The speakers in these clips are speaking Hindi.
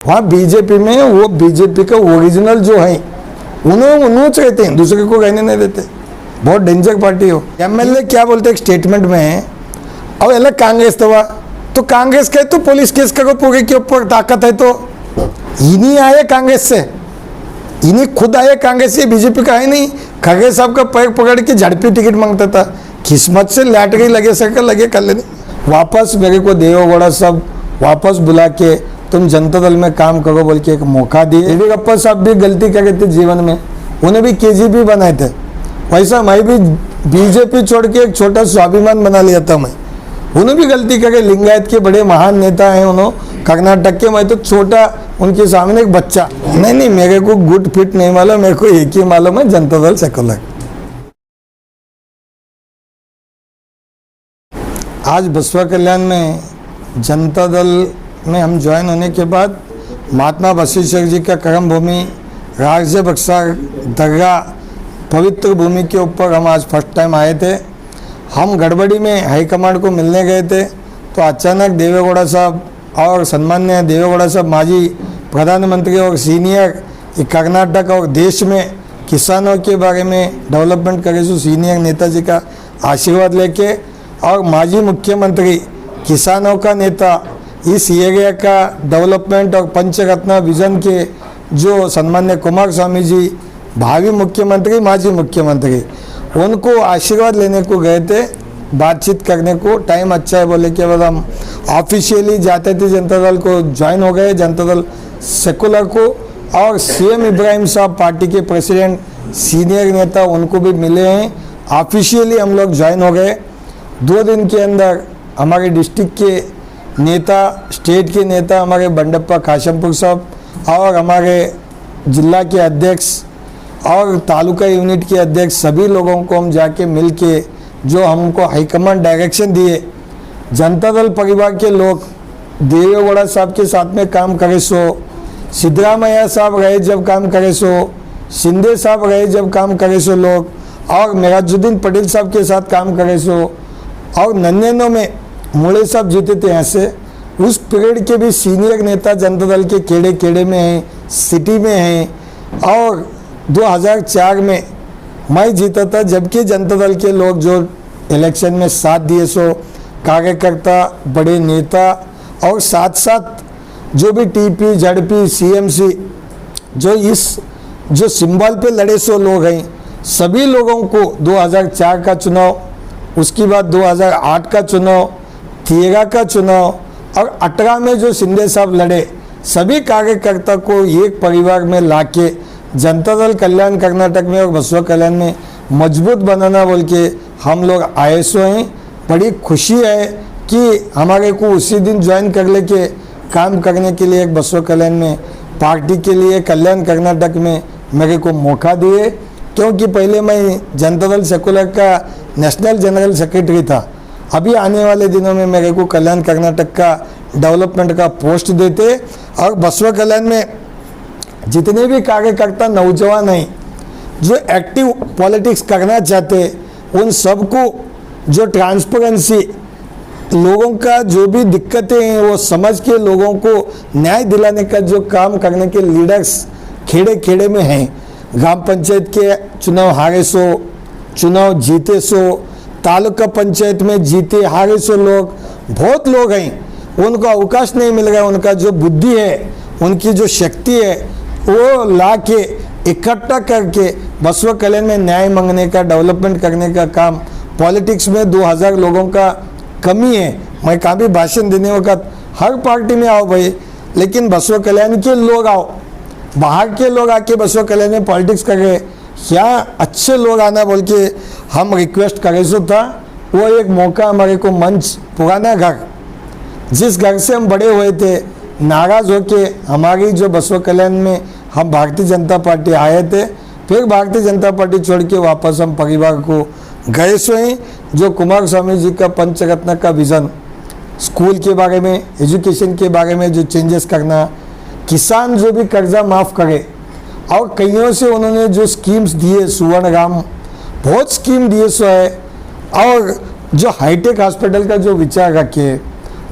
वहाँ बीजेपी में वो बीजेपी का ओरिजिनल जो है उन्होंने रहते हैं, दूसरे को रहने नहीं देते। बहुत डेंजर पार्टी हो। एमएलए क्या बोलते एक स्टेटमेंट में, अब अलग कांग्रेस तो कांग्रेस के तो पुलिस केस करो पूरे के ऊपर ताकत है, तो इन्हीं आए कांग्रेस से, इन्हीं खुद आए कांग्रेस से, बीजेपी का है नहीं। खड़गे साहब का पैर पकड़ के झड़पी टिकट मांगता था, किस्मत से लैटरी लगे सके लगे कर लेने। वापस मेरे को देवेगौड़ा साहब वापस बुला के तुम जनता दल में काम करो बोल के एक मौका दिए। येडियुरप्पा साहब भी गलती करे थे जीवन में, उन्हें भी केजीपी बनाए थे, वैसा मैं भी बीजेपी छोड़ के एक छोटा स्वाभिमान बना लिया था। मैं उन्हें भी गलती करे, लिंगायत के बड़े महान नेता हैं उन्होंने कर्नाटक के, मैं तो छोटा उनके सामने एक बच्चा। नहीं मेरे को गुड फिट नहीं मालूम, मेरे को एक ही मालूम है, जनता दल सेकुलर। आज बसवा कल्याण में जनता दल में हम ज्वाइन होने के बाद महात्मा बसवेश्वर जी का कर्म भूमि राजय बक्सा दरगाह पवित्र भूमि के ऊपर हम आज फर्स्ट टाइम आए थे। हम गड़बड़ी में हाईकमांड को मिलने गए थे, तो अचानक देवेगौड़ा साहब और सम्मान्य देवेगौड़ा साहब माजी प्रधानमंत्री और सीनियर कर्नाटक और देश में किसानों के बारे में डेवलपमेंट करे सो सीनियर नेताजी का आशीर्वाद लेके, और माजी मुख्यमंत्री किसानों का नेता इस एरिया का डेवलपमेंट और पंचरत्न विजन के जो सम्मान्य कुमार स्वामी जी भावी मुख्यमंत्री माजी मुख्यमंत्री, उनको आशीर्वाद लेने को गए थे, बातचीत करने को। टाइम अच्छा है बोले के बाद हम ऑफिशियली जाते थे, जनता दल को ज्वाइन हो गए, जनता दल सेकुलर को। और सीएम इब्राहिम साहब पार्टी के प्रेसिडेंट सीनियर नेता, उनको भी मिले हैं, ऑफिशियली हम लोग ज्वाइन हो गए। 2 दिन के अंदर हमारे डिस्ट्रिक्ट के नेता, स्टेट के नेता हमारे बंडप्पा काशमपुर साहब और हमारे जिला के अध्यक्ष और तालुका यूनिट के अध्यक्ष, सभी लोगों को हम जाके मिल के जो हमको हाईकमांड डायरेक्शन दिए, जनता दल परिवार के लोग देवेगौड़ा साहब के साथ में काम करे सो, सिद्धरामैया साहब रहे जब काम करे सो, शिंदे साहब रहे जब काम करे सो लोग, और मेराजुद्दीन पटेल साहब के साथ काम करे सो, और 99 में मोड़े साहब जीते थे यहाँ से, उस पीरियड के भी सीनियर नेता जनता दल के केड़े केड़े में हैं, सिटी में हैं। और 2004 में मैं जीता था, जबकि जनता दल के लोग जो इलेक्शन में साथ दिए सो कार्यकर्ता, बड़े नेता, और साथ साथ जो भी टीपी झड़पी सीएमसी जो सिंबल पे लड़े सो लोग हैं, सभी लोगों को 2004 का चुनाव, उसके बाद 2008 का चुनाव, 13 का चुनाव और 18 में जो शिंदे साहब लड़े, सभी कार्यकर्ता को एक परिवार में लाके जनता दल कल्याण कर्नाटक में और बसवा कल्याण में मजबूत बनाना बोल के हम लोग आए सो हैं। बड़ी खुशी है कि हमारे को उसी दिन ज्वाइन कर ले के काम करने के लिए एक बसवा कल्याण में पार्टी के लिए कल्याण कर्नाटक में मेरे को मौका दिए, क्योंकि पहले मैं जनता दल सेकुलर का नेशनल जनरल सेक्रेटरी था। अभी आने वाले दिनों में मेरे को कल्याण कर्नाटक का डेवलपमेंट का पोस्ट देते, और बसवा कल्याण में जितने भी कार्यकर्ता नौजवान हैं जो एक्टिव पॉलिटिक्स करना चाहते, उन सबको जो ट्रांसपेरेंसी, लोगों का जो भी दिक्कतें हैं वो समझ के लोगों को न्याय दिलाने का जो काम करने के लीडर्स खेड़े खेड़े में हैं। ग्राम पंचायत के चुनाव हारे सो, चुनाव जीते सो, तालुका पंचायत में जीते हारे सो लोग, बहुत लोग हैं, उनको अवकाश नहीं मिल रहा। उनका जो बुद्धि है, उनकी जो शक्ति है, वो ला के इकट्ठा करके बसवा कल्याण में न्याय मांगने का, डेवलपमेंट करने का काम। पॉलिटिक्स में 2000 लोगों का कमी है। मैं कहाँ भी भाषण देने वक्त हर पार्टी में आओ भाई, लेकिन बसवा कल्याण के लोग आओ, बाहर के लोग आके बसवा कल्याण में पॉलिटिक्स कर रहे, क्या अच्छे लोग आना बोल के हम रिक्वेस्ट करे सो था। वो एक मौका हमारे को मंच, पुराना घर, जिस घर से हम बड़े हुए थे, नाराज़ होके हमारी जो बसवा कल्याण में हम भारतीय जनता पार्टी आए थे, फिर भारतीय जनता पार्टी छोड़ के वापस हम परिवार को गए सो हैं। जो कुमार स्वामी जी का पंचरत्न का विज़न, स्कूल के बारे में, एजुकेशन के बारे में जो चेंजेस करना, किसान जो भी कर्जा माफ़ करे, और कईयों से उन्होंने जो स्कीम्स दिए, सुवर्ण राम बहुत स्कीम दिए सो है, और जो हाईटेक हॉस्पिटल का जो विचार रखे,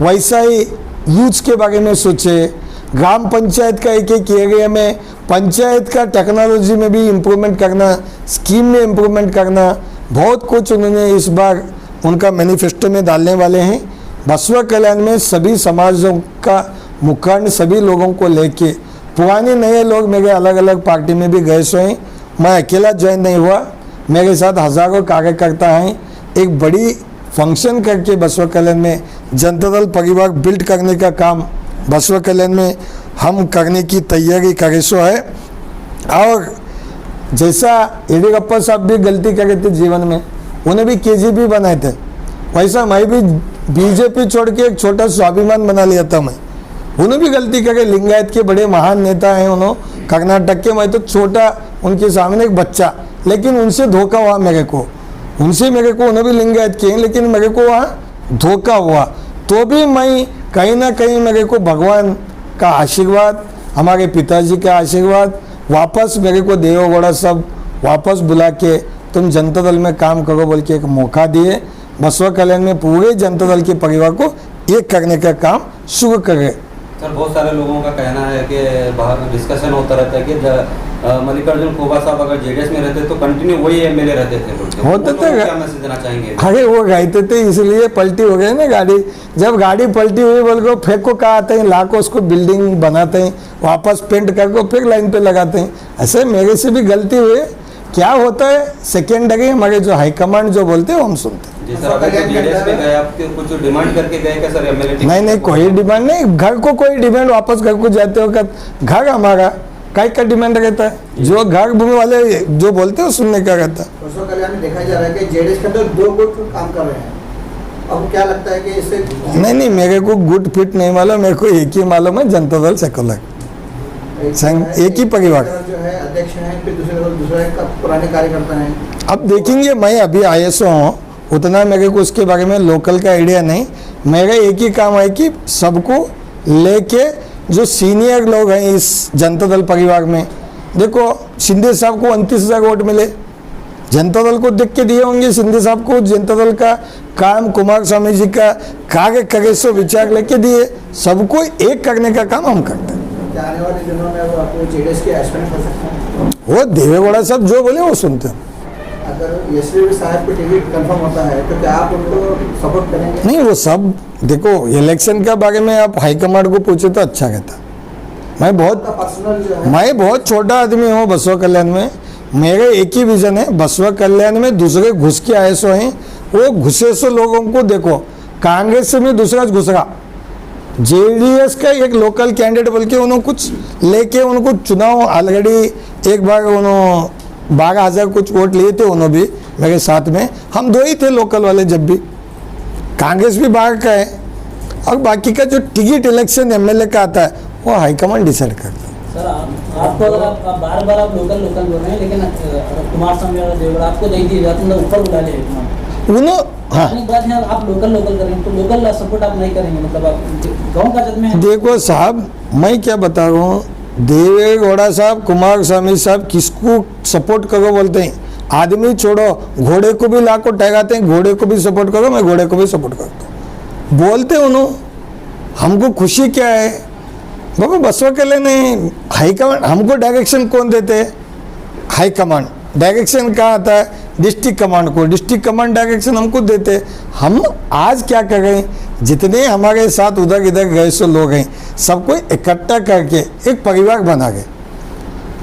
वैसा ही यूथ के बारे में सोचे, ग्राम पंचायत का एक एक एरिया में पंचायत का टेक्नोलॉजी में भी इम्प्रूवमेंट करना, स्कीम में इम्प्रूवमेंट करना, बहुत कुछ उन्होंने इस बार उनका मैनिफेस्टो में डालने वाले हैं। बसवा कल्याण में सभी समाजों का मुखंड सभी लोगों को लेके, पुराने नए लोग मेरे अलग अलग पार्टी में भी गए सो हैं, मैं अकेला ज्वाइन नहीं हुआ, मेरे साथ हज़ारों कार्यकर्ता हैं। एक बड़ी फंक्शन करके बसवा कल्याण में जनता दल परिवार बिल्ड करने का काम बसवा कल्याण में हम करने की तैयारी करे सो है। और जैसा येडियुरप्पा साहब भी गलती करे थे जीवन में, उन्हें भी केजीपी बनाए थे, वैसा मैं भी बीजेपी छोड़ के एक छोटा स्वाभिमान बना लिया था। मैं उन्हें भी गलती करे, लिंगायत के बड़े महान नेता हैं उन्होंने कर्नाटक के, मैं तो छोटा उनके सामने एक बच्चा, लेकिन उनसे धोखा हुआ मेरे को, उनसे मेरे को, उन्हें भी लिंगायत किए लेकिन मेरे को वहाँ धोखा हुआ। तो भी मैं कहीं ना कहीं मेरे को भगवान का आशीर्वाद, हमारे पिताजी का आशीर्वाद, वापस मेरे को देवेगौड़ा साहब वापस बुला के तुम जनता दल में काम करो बोल के एक मौका दिए। बसवा कल्याण में पूरे जनता दल के परिवार को एक करने का काम शुरू करे। सर, बहुत सारे लोगों का कहना है कि बाहर डिस्कशन होता रहता है कि मल्लिकार्जुन खड़गे साहब अगर जेडीएस में रहते तो कंटिन्यू वही एमएलए रहते थे, होते थे। क्या मैसेज देना चाहेंगे? अरे वो गाते थे इसलिए पलटी हो गई ना गाड़ी, जब गाड़ी पलटी हुई बोल को फेंक को कहा आते हैं, ला को उसको बिल्डिंग बनाते हैं, वापस पेंट करके फिर लाइन पे लगाते हैं। ऐसे मेरे से भी गलती हुई, क्या होता है सेकेंडरी हमारे जो हाईकमांड जो बोलते हैं वो हम सुनते हैं। जी सर, अगर जेडीएस में गए आप कुछ डिमांड करके गए क्या सर एमएलए? नहीं, कोई डिमांड नहीं, घर को कोई डिमांड, वापस घर को जाते हो घर हमारा काय का डिमांड रहता है, जो घर भूमि वाले जो बोलते हैं सुनने का रहता है। बसवा कल्याण में देखा जा रहा है कि जेडीएस के अंदर 2 गुट काम कर रहे हैं, अब क्या लगता है कि इससे? नहीं, मेरे को गुड फिट नहीं मालूम, मेरे को एक ही मालूम है, जनता दल सेकुलर संघ एक ही परिवार जो है अध्यक्ष हैं, फिर दूसरा पुराने कार्यकर्ता हैं। अब देखेंगे, मैं अभी आईएसओ हूँ, उतना मेरे को उसके बारे में लोकल का आइडिया नहीं। मेरा एक ही काम है कि सबको लेके जो सीनियर लोग हैं इस जनता दल परिवार में, देखो शिंदे साहब को 29,000 वोट मिले, जनता दल को देख के दिए होंगे शिंदे साहब को, जनता दल का काम कुमार स्वामी जी का कार्य करे सो विचार लेके दिए, सबको एक करने का काम हम करते हैं। आने वाले दिनों में वो आपको जेडीएस के एस्पिरेंट कर सकते हैं? वो देवेगौड़ा साहब जो बोले वो सुनते हैं। अगर एसपी साहब को टिकट कंफर्म होता है तो क्या आप उनको सपोर्ट करेंगे? नहीं, वो सब देखो, इलेक्शन के बारे में आप हाईकमांड को पूछे तो अच्छा रहता। मैं बहुत छोटा आदमी हूँ बसवा कल्याण में, मेरे एक ही विजन है, बसवा कल्याण में दूसरे घुस के आए सो हैं, वो घुसे सो लोगों को देखो, कांग्रेस से भी दूसरा घुस रहा, जेडीएस का एक लोकल कैंडिडेट बोल के उन्होंने कुछ लेके उनको चुनाव ऑलरेडी एक बार उन्होंने 12,000 कुछ वोट लिए थे, उन्होंने भी मेरे साथ में, हम 2 ही थे लोकल वाले, जब भी कांग्रेस भी बाहर का है, और बाकी का जो टिकट इलेक्शन एमएलए का आता है वो हाईकमांड डिसाइड करता है। सर, आपको अगर आप बार आप लोकल बोल रहे हैं, लेकिन कुमार स्वामी और देवेगौड़ा आपको दे दी जाती है, ऊपर बुला ले उन्होंने, हाँ, बात है आप लोकल करेंगे तो लोकल सपोर्ट आप नहीं करेंगे, मतलब आप गाँव का जब में। देखो साहब, मैं क्या बता रहा हूँ, देवेगौड़ा साहब, कुमार स्वामी साहब किसको सपोर्ट करो बोलते हैं, आदमी छोड़ो, घोड़े को भी लाको टहराते हैं, घोड़े को भी सपोर्ट करो, मैं घोड़े को भी सपोर्ट करता हूँ बोलते उन्होंने। हमको खुशी क्या है बाबा, बसवा कल्याण हाईकमांड हमको डायरेक्शन कौन देते हैं? हाईकमांड। डायरेक्शन कहाँ आता है? डिस्ट्रिक्ट कमांड को, डिस्ट्रिक्ट कमांड डायरेक्शन हमको देते। हम आज क्या कर रहे हैं, जितने हमारे साथ उधर इधर गए सो लोग हैं, सबको इकट्ठा करके एक परिवार बना गए।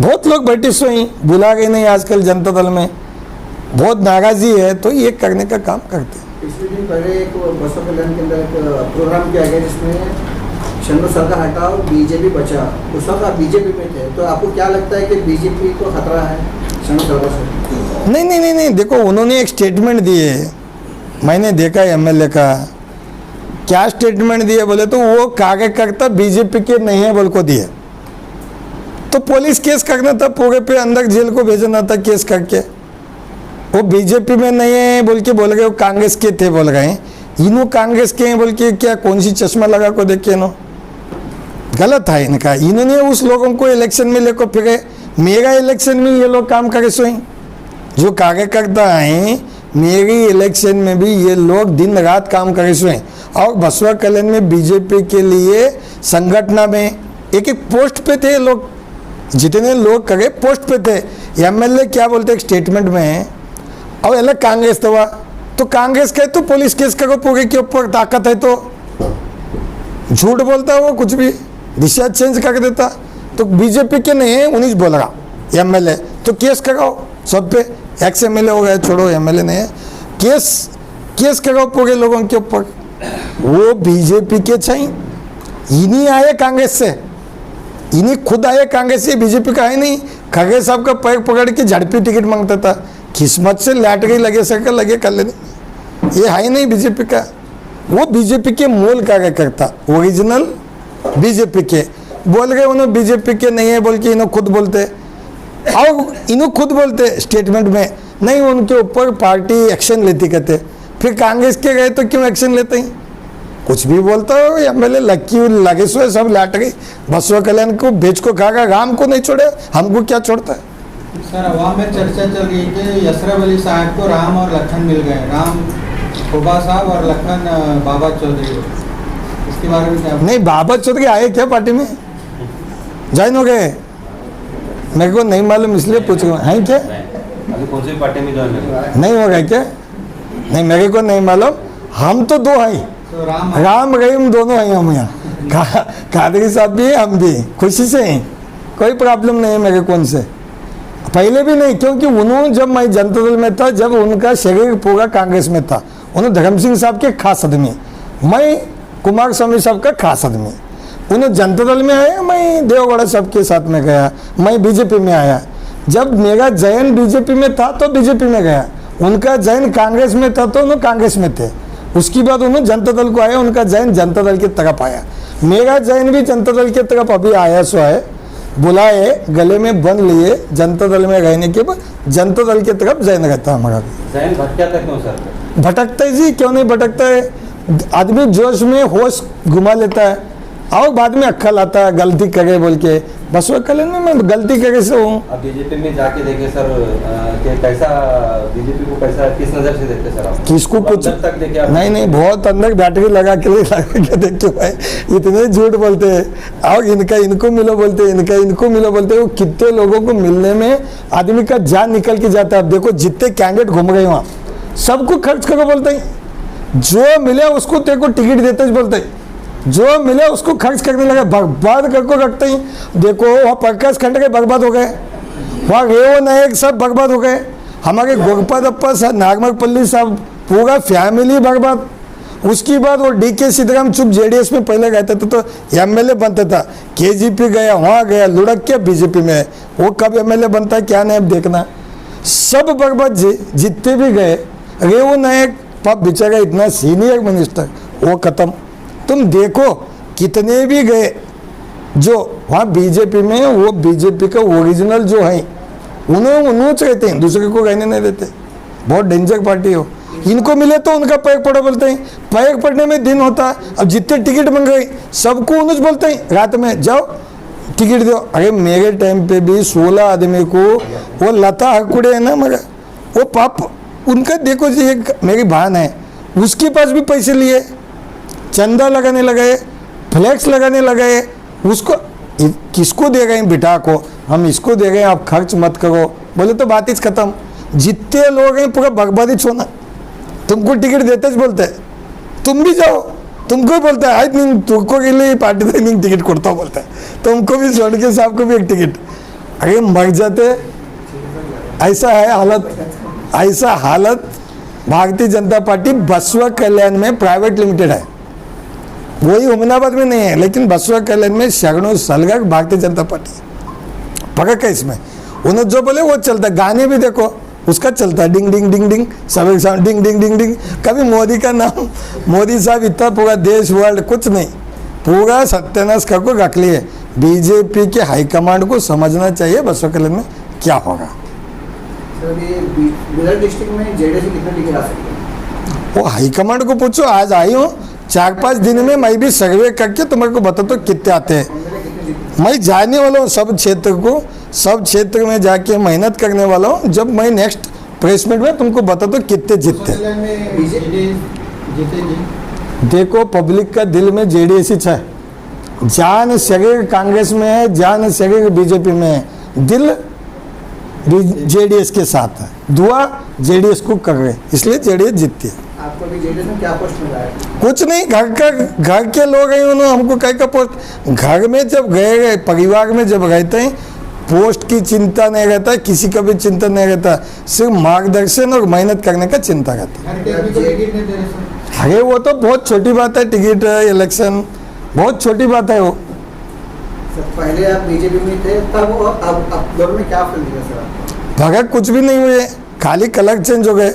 बहुत लोग बैठे सो ही बुला गए नहीं, आजकल जनता दल में बहुत नाराजी है, तो ये करने का काम करते हैं। पिछले दिन पहले एक बसवा कल्याण के अंदर एक प्रोग्राम किया गया जिसमें शंभू सरकार हटाओ बीजेपी बचाओ, उस वक्त आप बीजेपी में थे, तो आपको क्या लगता है कि बीजेपी को खतरा है शंभू सरकार से? नहीं, देखो उन्होंने एक स्टेटमेंट दिए, मैंने देखा एमएलए का, क्या स्टेटमेंट दिए बोले तो वो कार्यकर्ता बीजेपी के नहीं है बोल को दिए, तो पुलिस केस करना था, पूरे पे अंदर जेल को भेजना था केस करके। वो बीजेपी में नहीं है बोल के बोल गए, वो कांग्रेस के थे बोल रहे हैं, इन्हों कांग्रेस के हैं बोल के क्या कौन सी चश्मा लगा को देखे नो, गलत है इनका। इन्होंने उस लोगों को इलेक्शन में लेकर फिरे, मेरा इलेक्शन में ये लोग काम करे सो जो कार्यकर्ता हैं, मेरी इलेक्शन में भी ये लोग दिन रात काम करे सो हैं। और बसवा कल्याण में बीजेपी के लिए संगठन में एक एक पोस्ट पे थे लोग, जितने लोग करे पोस्ट पे थे। एमएलए क्या बोलते एक स्टेटमेंट में, और अलग कांग्रेस तो तो कांग्रेस के तो पुलिस केस करो पूरे के ऊपर ताकत है, तो झूठ बोलता है वो, कुछ भी दिशा चेंज कर देता। तो बीजेपी के नहीं है 19 बोल रहा एमएलए, तो केस कराओ सब पे, एक्स एमएलए हो गया, छोड़ो एमएलए नहीं है, केस कराओ पूरे लोगों के ऊपर। वो बीजेपी के चाहिए, इन्हीं आए कांग्रेस से, इन्हीं खुद आए कांग्रेस से, बीजेपी का है नहीं। खड़गे साहब का पैर पकड़ के झड़पी टिकट मांगता था, किस्मत से लैटरी लगे सके लगे कर लेने, ये है नहीं बीजेपी का। वो बीजेपी के मूल कार्यकर्ता ओरिजिनल बीजेपी के बोल गए, उन्होंने बीजेपी के नहीं है बोल के इन्हों खुद बोलते, और इन्हों खुद बोलते स्टेटमेंट में नहीं उनके ऊपर पार्टी एक्शन लेती कहते। फिर कांग्रेस के गए तो क्यों एक्शन लेते हैं, कुछ भी बोलता हो एमएलए लक्की लगे सो सब लाट गई। बसवा कल्याण को बेच को खागा, राम को नहीं छोड़े, हमको क्या छोड़ता है। सर अवाम में चर्चा चल रही है कि यसरब अली साहब को राम और लखन मिल गए, राम खोबा साहब और लखन बाबा चौधरी, इसके बारे में क्या? नहीं, बाबा चौधरी आए क्या पार्टी में, ज्वाइन हो गए? मेरे को नहीं मालूम इसलिए पूछ रहा हूँ, हैं क्या? अभी कौन सी पार्टी में ज्वाइन करेंगे? नहीं हो गए क्या? नहीं, मेरे को नहीं मालूम। हम तो दो हैं, तो राम रहीम दोनों हैं हम यहाँ, कादरी साहब भी हैं, हम भी खुशी से हैं, कोई प्रॉब्लम नहीं है मेरे को उनसे, पहले भी नहीं। क्योंकि उन्होंने जब मैं जनता दल में था, जब उनका शरीर पूरा कांग्रेस में था, उन्होंने धर्म सिंह साहब के खास आदमी, मैं कुमार स्वामी साहब का खास आदमी। उन्होंने जनता दल में आया, मैं देवगौड़ा साहब के साथ में गया, मैं बीजेपी में आया। जब मेरा जैन बीजेपी में था तो बीजेपी में गया, उनका जैन कांग्रेस में था तो उन्होंने कांग्रेस में थे। उसके बाद उन्होंने जनता दल को आया, उनका जैन जनता दल की तरफ आया, मेरा जैन भी जनता दल की तरफ अभी आया सो है, बुलाए गले में बंद लिए, जनता दल में रहने के बाद जनता दल की तरफ जैन रहता हमारा भी। जैन भटकता क्यों सर? भटकता है जी, क्यों नहीं भटकता है। आदमी जोश में होश घुमा लेता है और बाद में अक्कल आता है, गलती करे बोल के। बस वो कल में मैं गलती करे से हूँ। अब बीजेपी में जाके देखे सर कि कैसा बीजेपी को कैसा किस नजर से देखते सर आप? किसको कुछ तक देखे आप? नहीं, बहुत अंदर बैटरी लगा के देखते भाई, इतने झूठ बोलते हैं, और इनका इनको मिलो बोलते, इनका इनको मिलो बोलते। वो कितने लोगों को मिलने में आदमी का जान निकल के जाता है। अब देखो जितने कैंडिडेट घूम गए वहाँ, सबको खर्च करो बोलते हैं, जो मिले उसको तेरे को टिकट देते बोलते हैं, जो मिले उसको खर्च करने लगे, बर्बाद करके रखते ही। देखो वहाँ प्रकाश खंड के बर्बाद हो गए, वहाँ रेव नायक सब बर्बाद हो गए, हमारे गोपाल अप्पा साहब, नागमपल्ली साहब, पूरा फैमिली बर्बाद। उसके बाद वो DK सीताराम चुप JDS में पहले गए थे तो MLA बनता था, KGP गया, वहाँ गया, लुढ़क के BJP में, वो कब MLA बनता है क्या नहीं अब देखना। सब बर्बाद जितने भी गए, रेव नायक पाप बेचारा इतना सीनियर मिनिस्टर, वो खत्म। तुम देखो कितने भी गए जो वहाँ बीजेपी में, वो बीजेपी का ओरिजिनल जो है उन्होंने रहते हैं, दूसरे को रहने नहीं देते। बहुत डेंजर पार्टी हो। इनको मिले तो उनका पैर पड़ो बोलते हैं, पैर पड़ने में दिन होता है। अब जितने टिकट मंग गए सबको उन्हें बोलते हैं रात में जाओ टिकट दो। अरे मेरे टाइम पे भी 16 आदमी को वो लता हकुड़े है ना, मगर वो पाप उनका देखो जी। एक मेरी बहन है, उसके पास भी पैसे लिए, चंदा लगाने लगे, फ्लैक्स लगाने लगे, उसको किसको दे गए बिटा को, हम इसको दे गए, आप खर्च मत करो बोले तो बात ही खत्म। जितने लोग हैं पूरा बर्बादी छोड़ना, तुमको टिकट देते बोलते हैं, तुम भी जाओ, तुमको बोलता है आज नहीं तुमको के लिए पार्टी से नहीं टिकट करता हूँ बोलता है, तुमको भी छोड़ के साहब को भी एक टिकट। अरे मर जाते, ऐसा है हालत, ऐसा हालत। भारतीय जनता पार्टी बसवा कल्याण में प्राइवेट लिमिटेड है, वही हुमनाबाद में नहीं है, लेकिन बसवा कल्याण में सैकड़ों साल का भारतीय जनता पार्टी फर्क है इसमें। उन्हें जो बोले वो चलता है, गाने भी देखो उसका चलता है, डिंग डिंग डिंग डिंग सब साउंड डिंग डिंग डिंग डिंग। कभी मोदी का नाम, मोदी साहब इतना पूरा देश वर्ल्ड कुछ नहीं, पूरा सत्यानाश करके रख लिए। बीजेपी के हाईकमांड को समझना चाहिए बसवा कल्याण में क्या होगा। बिदर डिस्ट्रिक्ट में JDS कितना टिकट आ सकते हैं? वो हाईकमांड को पूछो, आज आई हूँ 4-5 दिन में मैं भी सर्वे करके तुम्हारे को बताता हूँ कितने आते हैं। मैं जाने वाला हूँ सब क्षेत्र को, सब क्षेत्र में जाके मेहनत करने वाला हूँ। जब मैं नेक्स्ट प्रेसमेंट में तुमको बताता हूँ कितने जीतते। देखो पब्लिक का दिल में JDS ही है, जान शरीर कांग्रेस में है, जान शरीर बीजेपी में है, दिल जेडीएस के साथ है। दुआ जेडीएस को कर रहे, इसलिए जेडीएस जीतती है। आपको भी जेडीएस में क्या पोस्ट मिला है? कुछ नहीं, घर के लोग हैं, उन्होंने हमको कहीं का पोस्ट, घर में जब गए, परिवार में जब रहते हैं, पोस्ट की चिंता नहीं रहता, किसी का भी चिंता नहीं रहता, सिर्फ मार्गदर्शन और मेहनत करने का चिंता रहता है। हर टीवी को टिकट नहीं दे रहे सर। अरे वो तो बहुत छोटी बात है, टिकट इलेक्शन बहुत छोटी बात है वो। सर पहले आप बीजेपी में थे तब और अब दोनों में क्या फर्क दिखा सर आपको? भगत कुछ भी नहीं हुए, खाली कलर चेंज हो गए।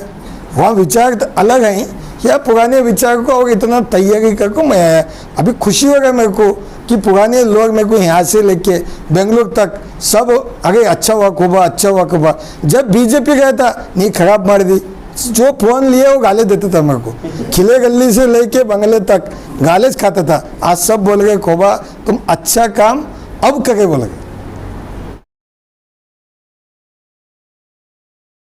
वहाँ विचार तो अलग हैं, या पुराने विचार को और इतना तैयारी करके मैं आया। अभी खुशी हो रहा है मेरे को कि पुराने लोग मेरे को यहाँ से लेके बेंगलोर तक सब, अरे अच्छा हुआ खूबा, अच्छा हुआ खूबा। जब बीजेपी गया था, नहीं खराब मार दी, जो फोन लिए वो गाले देता था मेरे को, खिले गली से लेके बंगले तक गाले खाता था। आज सब बोल गए खोबा तुम अच्छा काम अब करके बोल गए।